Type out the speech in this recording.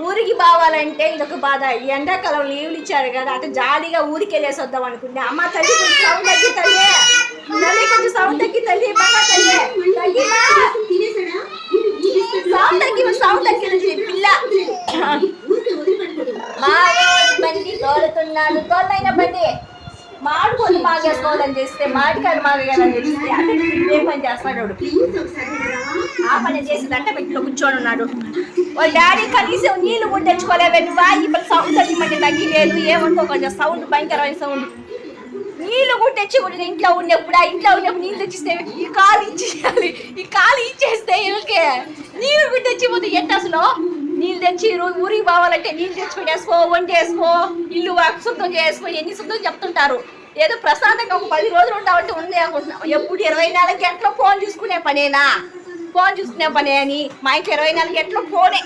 ఊరికి బావాలంటే ఇదొక బాధ. ఎండాకాలం లీవ్లు ఇచ్చారు కదా, అటు జాలీగా ఊరికి వెళ్ళేసి వద్దాం అనుకుంటే అమ్మ తల్లి కొంచెం సౌండ్ తగ్గి తల్లి, తల్లి కొంచెం సౌండ్ తగ్గి తల్లి, బాగా తల్లి సౌండ్ తగ్గి పిల్ల. మా బండి తోలుతున్నాడు, తోలైన బండి మాడుకొని మాగేసుకోవాలని చేస్తే మాడికాయలు మాగేయాలని తెలిస్తే అంటే ఏం పని చేస్తాడు. ఆ పని చేసిందంటే పెట్టిలో కూర్చొని ఉన్నాడు. వాళ్ళ డాడీ కనీసం నీళ్ళు కూడా తెచ్చుకోలేవే, నువ్వు ఇప్పుడు సౌండ్ తగ్గిమంటే తగ్గిలేదు, ఏమనుకో కొంచెం సౌండ్ భయంకరమైన సౌండ్. నీళ్ళు కూడా తెచ్చి కూడా ఇంట్లో ఉన్నప్పుడు ఆ ఇంట్లో ఉన్నప్పుడు నీళ్ళు తెచ్చిస్తే ఈ కాలు ఇచ్చేయాలి, ఈ కాలు ఇచ్చేస్తే వీళ్ళకి నీళ్ళు కూడా తెచ్చిపోతే ఎట్ట అసలు. నీళ్ళు తెచ్చి ఊరికి పోవాలంటే నీళ్ళు తెచ్చి పెట్టేసుకో, వంట వేసుకో, ఇల్లు శుద్ధం చేసుకో, ఎన్ని శుద్ధం చెప్తుంటారు. ఏదో ప్రశాంతంగా ఒక 10 రోజులు ఉంటామంటే ఉంది అనుకుంటున్నాం. ఎప్పుడు 24 గంటలు ఫోన్ చూసుకునే పనేనా, ఫోన్ చూసుకునే పనే అని మా ఇంట్లో 24 గంటలు ఫోనే.